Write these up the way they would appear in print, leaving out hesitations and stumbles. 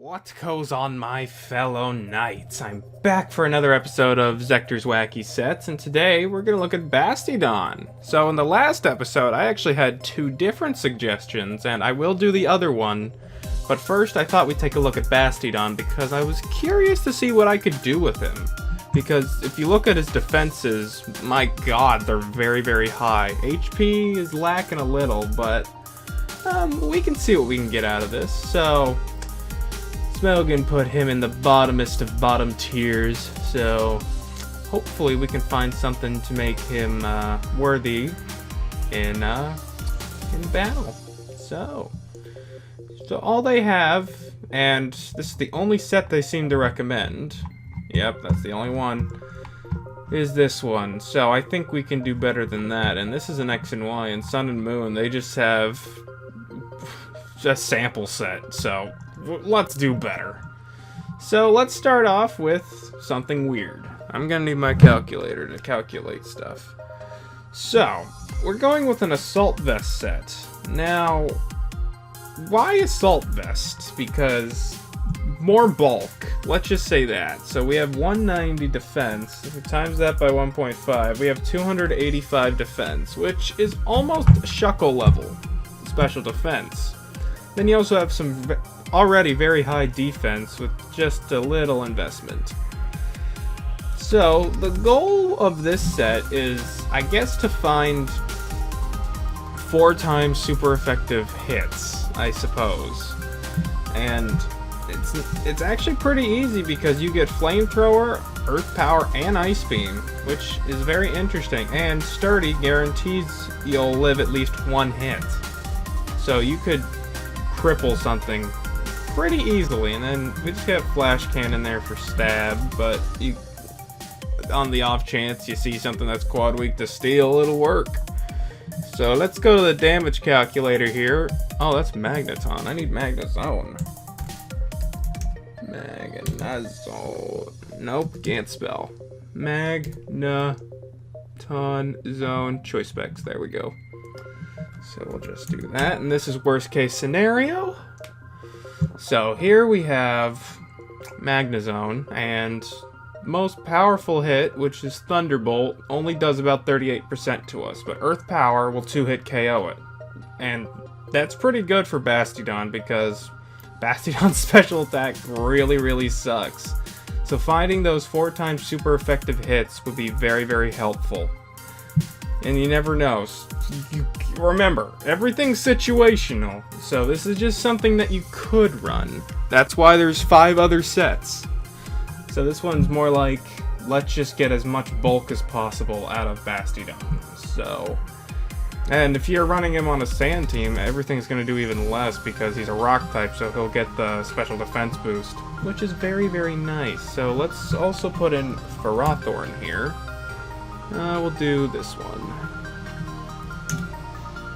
What goes on, my fellow knights? I'm back for another episode of Zekter's Wacky Sets, and today we're going to look at Bastiodon. So in the last episode, I actually had two different suggestions, and I will do the other one. But first, I thought we'd take a look at Bastiodon because I was curious to see what I could do with him. Because if you look at his defenses, my god, they're very, very high. HP is lacking a little, but we can see what we can get out of this. So Smogan put him in the bottomest of bottom tiers, so hopefully we can find something to make him worthy in battle. So all they have, and this is the only set they seem to recommend. Yep, that's the only one. Is this one. So I think we can do better than that. And this is an X and Y, and Sun and Moon, they just have a sample set. So let's do better. So let's start off with something weird. I'm gonna need my calculator to calculate stuff. So we're going with an Assault Vest set. Now, why Assault Vest? Because more bulk. Let's just say that. So we have 190 defense. If we times that by 1.5, we have 285 defense, which is almost Shuckle level special defense. Then you also have some already very high defense with just a little investment. So the goal of this set is, I guess, to find 4 times super effective hits, I suppose. And it's actually pretty easy because you get Flamethrower, Earth Power, and Ice Beam, which is very interesting. And Sturdy guarantees you'll live at least 1 hit. So you could cripple something pretty easily, and then we just got Flash Cannon there for stab, but on the off chance you see something that's quad weak to steel, it'll work. So let's go to the damage calculator here. Oh, that's Magneton. I need Magnezone. Magnezone. Nope, can't spell. Magneton Zone Choice Specs. There we go. So we'll just do that, and this is worst case scenario. So here we have Magnezone, and most powerful hit, which is Thunderbolt, only does about 38% to us, but Earth Power will 2-hit KO it. And that's pretty good for Bastiodon because Bastiodon's special attack really, really sucks. So finding those 4 times super effective hits would be very, very helpful. And you never know. Remember, everything's situational, so this is just something that you could run. That's why there's 5 other sets. So this one's more like, let's just get as much bulk as possible out of Bastiodon. So, and if you're running him on a sand team, everything's going to do even less because he's a rock type, so he'll get the special defense boost, which is very, very nice. So let's also put in Flamethrower here. We'll do this one.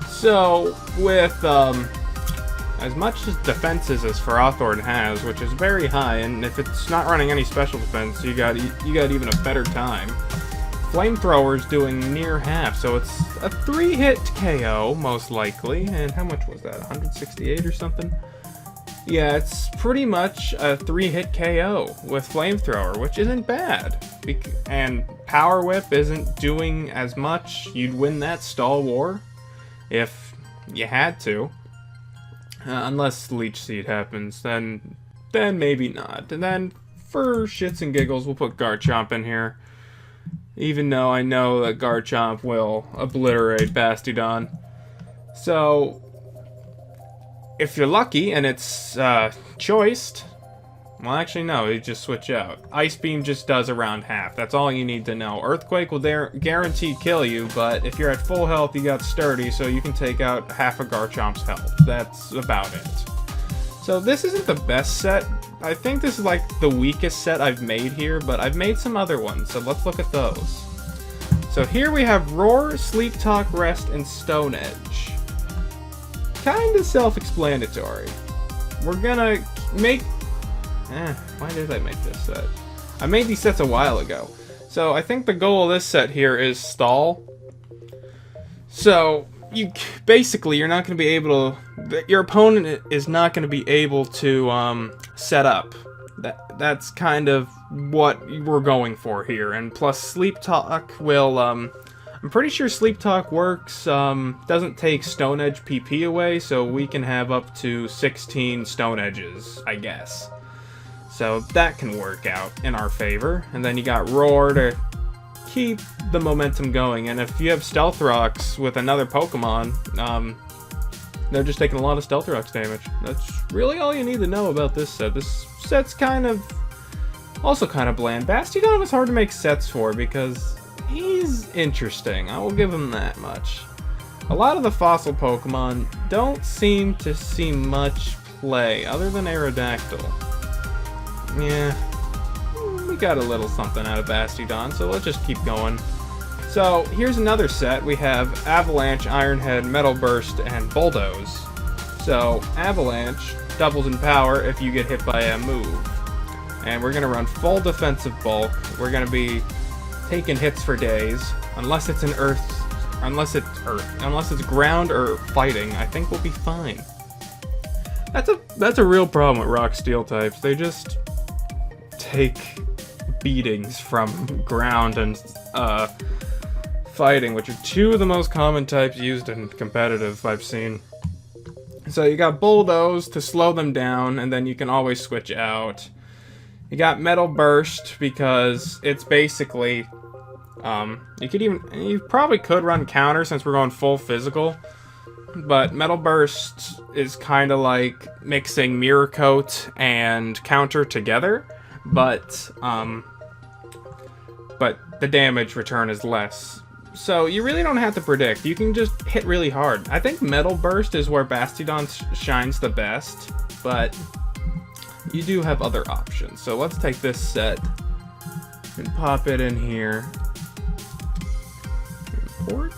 So, with as much as defenses as Flamethrower has, which is very high, and if it's not running any special defense, you got even a better time. Flamethrower's doing near half, so it's a 3-hit KO, most likely. And how much was that? 168 or something? Yeah, it's pretty much a 3-hit KO with Flamethrower, which isn't bad. And Power Whip isn't doing as much. You'd win that stall war if you had to. Unless Leech Seed happens, then maybe not. And then, for shits and giggles, we'll put Garchomp in here. Even though I know that Garchomp will obliterate Bastiodon. So, if you're lucky and it's choiced, well, actually no, you just switch out. Ice Beam just does around half. That's all you need to know. Earthquake will guarantee kill you, but if you're at full health, you got Sturdy, so you can take out half of Garchomp's health. That's about it. So this isn't the best set. I think this is like the weakest set I've made here, but I've made some other ones, so let's look at those. So here we have Roar, Sleep Talk, Rest, and Stone Edge. Kinda self-explanatory. We're gonna make... why did I make this set? I made these sets a while ago. So I think the goal of this set here is stall. So basically, you're not going to be able to, your opponent is not going to be able to set up. That's kind of what we're going for here. And plus, Sleep Talk will, I'm pretty sure Sleep Talk works, doesn't take Stone Edge PP away, so we can have up to 16 Stone Edges, I guess. So that can work out in our favor. And then you got Roar to keep the momentum going. And if you have Stealth Rocks with another Pokemon, they're just taking a lot of Stealth Rocks damage. That's really all you need to know about this set. This set's also kind of bland. Bastiodon was hard to make sets for because he's interesting. I will give him that much. A lot of the fossil Pokemon don't seem to see much play other than Aerodactyl. Yeah, we got a little something out of Bastiodon, so let's just keep going. So here's another set. We have Avalanche, Ironhead, Metal Burst, and Bulldoze. So Avalanche doubles in power if you get hit by a move. And we're going to run full defensive bulk. We're going to be taking hits for days. Unless it's ground or fighting, I think we'll be fine. That's a real problem with Rock Steel types. They just take beatings from ground and fighting, which are two of the most common types used in competitive I've seen. So you got Bulldoze to slow them down, and then you can always switch out. You got Metal Burst because it's basically you probably could run counter since we're going full physical, but Metal Burst is kind of like mixing Mirror Coat and counter together, but the damage return is less. So you really don't have to predict. You can just hit really hard. I think Metal Burst is where Bastiodon shines the best, but you do have other options. So let's take this set and pop it in here. Import.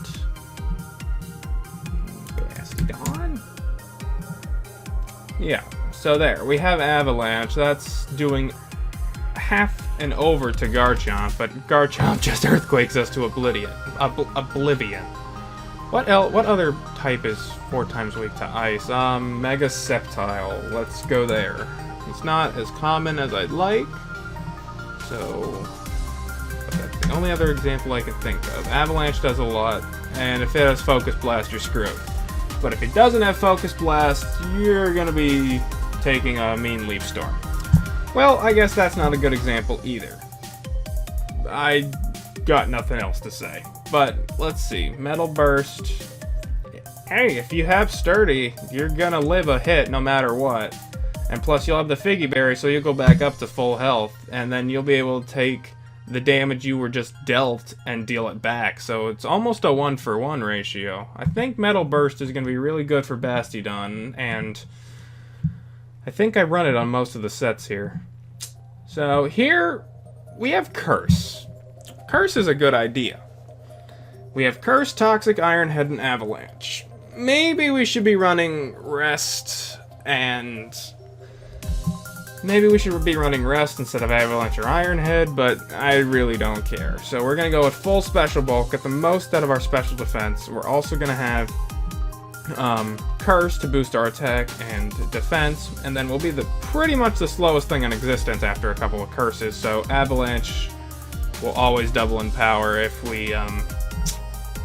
Bastiodon. Yeah, so there. We have Avalanche. That's doing half and over to Garchomp, but Garchomp just earthquakes us to oblivion. What other type is 4 times weak to ice? Mega Sceptile. Let's go there. It's not as common as I'd like, so that's the only other example I can think of. Avalanche does a lot, and if it has Focus Blast, you're screwed. But if it doesn't have Focus Blast, you're gonna be taking a mean Leaf Storm. Well, I guess that's not a good example either. I got nothing else to say. But let's see. Metal Burst. Hey, if you have Sturdy, you're gonna live a hit no matter what. And plus you'll have the Figy Berry, so you'll go back up to full health. And then you'll be able to take the damage you were just dealt and deal it back. So it's almost a 1-for-1 ratio. I think Metal Burst is gonna be really good for Bastiodon, and I think I run it on most of the sets here. So here we have Curse. Curse is a good idea. We have Curse, Toxic, Ironhead, and Avalanche. Maybe we should be running Rest instead of Avalanche or Ironhead, but I really don't care. So we're going to go with full special bulk, get the most out of our special defense. We're also going to have Curse to boost our attack and defense, and then we'll be pretty much the slowest thing in existence after a couple of curses, so Avalanche will always double in power if we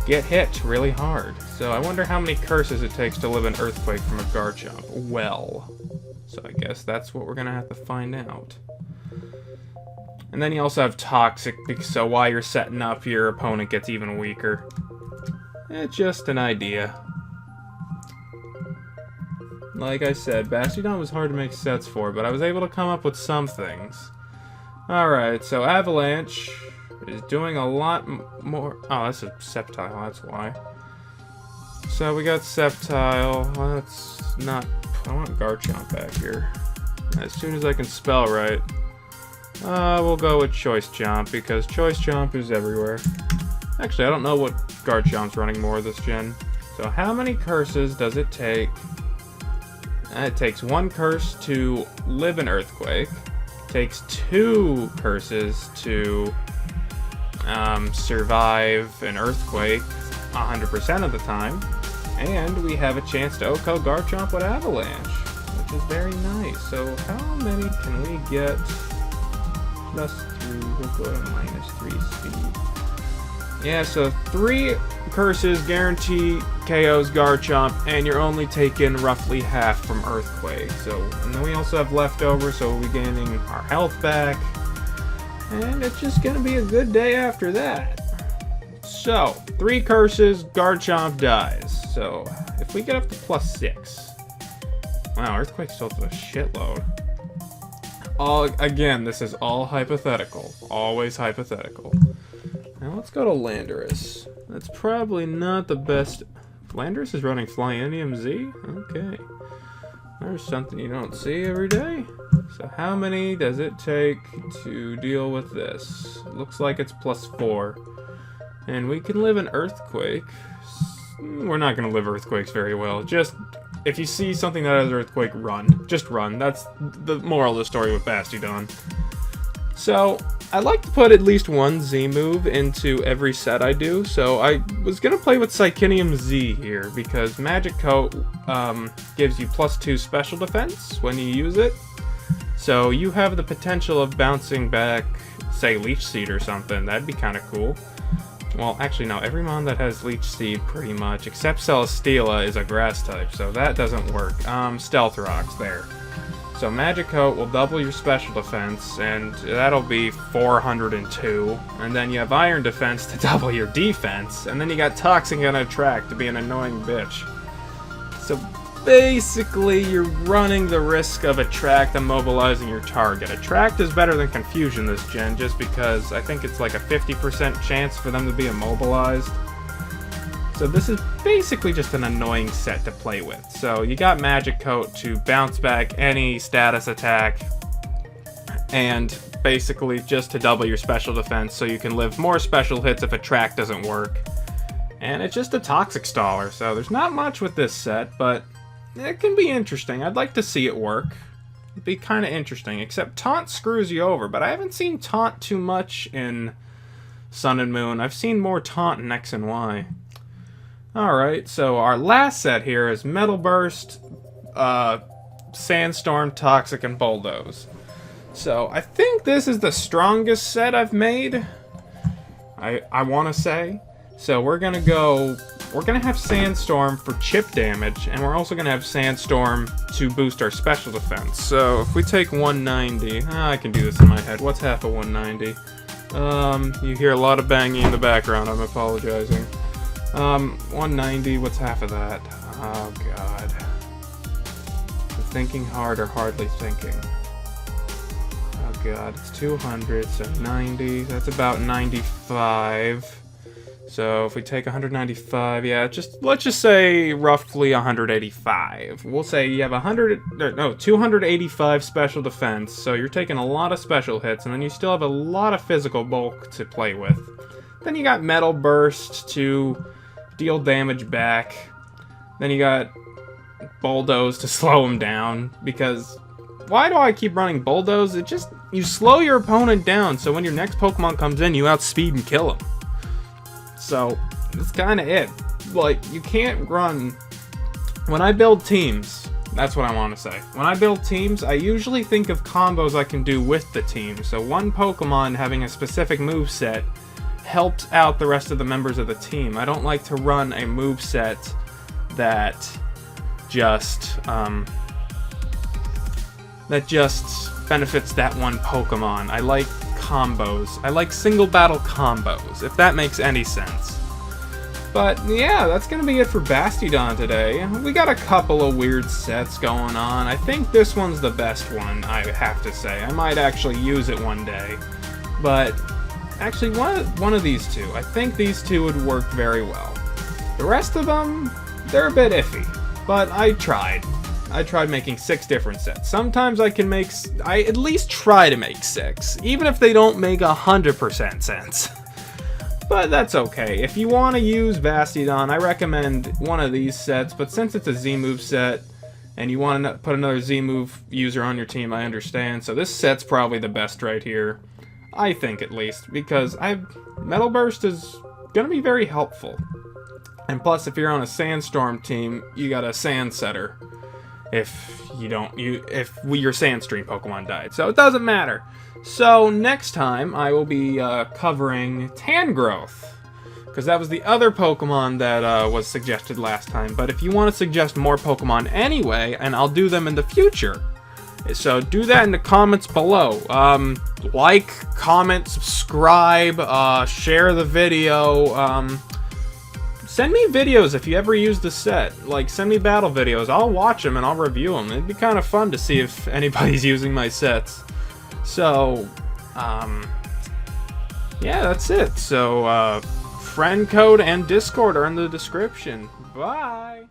get hit really hard. So I wonder how many curses it takes to live an Earthquake from a Garchomp. Well, so I guess that's what we're gonna have to find out. And then you also have Toxic, so while you're setting up, your opponent gets even weaker. It's just an idea. Like I said, Bastiodon was hard to make sets for, but I was able to come up with some things. Alright, so Avalanche is doing a lot more... Oh, that's a Sceptile, that's why. So we got Sceptile. Let's not... I want Garchomp back here. As soon as I can spell right. We'll go with Choice Chomp, because Choice Chomp is everywhere. Actually, I don't know what Garchomp's running more this gen. So how many curses does it take? It takes 1 curse to live an Earthquake. It takes 2 curses to survive an Earthquake 100% of the time. And we have a chance to OHKO Garchomp with Avalanche, which is very nice. So how many can we get? +3, we'll go to -3 speed. Yeah, so 3 curses guarantee KOs Garchomp, and you're only taking roughly half from Earthquake. So, and then we also have leftover, so we'll be gaining our health back. And it's just gonna be a good day after that. So, 3 curses, Garchomp dies. So, if we get up to +6. Wow, Earthquake still does a shitload. Again, this is all hypothetical. Always hypothetical. Now let's go to Landorus. That's probably not the best. Landorus is running Psychium Z? Okay. There's something you don't see every day. So how many does it take to deal with this? Looks like it's +4. And we can live an Earthquake. We're not going to live Earthquakes very well. Just, if you see something that has Earthquake, run. Just run. That's the moral of the story with Bastiodon. So, I like to put at least one Z move into every set I do, so I was going to play with Psychium Z here, because Magic Coat gives you +2 special defense when you use it. So you have the potential of bouncing back, say, Leech Seed or something. That'd be kind of cool. Well, actually, no. Every mon that has Leech Seed, pretty much, except Celesteela, is a grass type, so that doesn't work. Stealth Rocks, there. So Magic Coat will double your special defense, and that'll be 402. And then you have Iron Defense to double your defense, and then you got Toxic and Attract to be an annoying bitch. So basically, you're running the risk of Attract immobilizing your target. Attract is better than Confusion this gen, just because I think it's like a 50% chance for them to be immobilized. So this is basically just an annoying set to play with. So you got Magic Coat to bounce back any status attack, and basically just to double your special defense so you can live more special hits if Attract doesn't work. And it's just a Toxic Staller, so there's not much with this set, but it can be interesting. I'd like to see it work. It'd be kind of interesting, except Taunt screws you over, but I haven't seen Taunt too much in Sun and Moon. I've seen more Taunt in X and Y. Alright, so our last set here is Metal Burst, Sandstorm, Toxic, and Bulldoze. So I think this is the strongest set I've made, I want to say. So we're going to have Sandstorm for chip damage, and we're also going to have Sandstorm to boost our special defense. So if we take 190, I can do this in my head. What's half of 190? You hear a lot of banging in the background, I'm apologizing. 190, what's half of that? Oh god. I'm thinking hard or hardly thinking. Oh god, it's 200, so 90, that's about 95. So if we take 195, yeah, let's just say roughly 185. We'll say you have 285 special defense, so you're taking a lot of special hits, and then you still have a lot of physical bulk to play with. Then you got Metal Burst to deal damage back. Then you got Bulldoze to slow him down, because why do I keep running Bulldoze? You slow your opponent down, so when your next Pokemon comes in, you outspeed and kill him. So, that's kind of it. Like, you can't run... When I build teams, that's what I want to say. When I build teams, I usually think of combos I can do with the team. So one Pokemon having a specific moveset helps out the rest of the members of the team. I don't like to run a moveset that just benefits that one Pokemon. I like combos. I like single battle combos, if that makes any sense. But yeah, that's gonna be it for Bastiodon today. We got a couple of weird sets going on. I think this one's the best one, I have to say. I might actually use it one day. But actually, one of these two. I think these two would work very well. The rest of them, they're a bit iffy. But I tried. I tried making 6 different sets. Sometimes I at least try to make 6, even if they don't make 100% sense. But that's okay. If you want to use Bastiodon, I recommend one of these sets, but since it's a Z-move set, and you want to put another Z-move user on your team, I understand. So this set's probably the best right here. I think, at least, because Metal Burst is going to be very helpful. And plus, if you're on a Sandstorm team, you got a Sand Setter. If your Sandstream Pokemon died. So it doesn't matter. So next time, I will be covering Tangrowth, because that was the other Pokemon that was suggested last time. But if you want to suggest more Pokemon anyway, and I'll do them in the future, so do that in the comments below. Like, comment, subscribe, share the video. Send me videos if you ever use the set. Like, send me battle videos. I'll watch them and I'll review them. It'd be kind of fun to see if anybody's using my sets. So, yeah, that's it. So, friend code and Discord are in the description. Bye!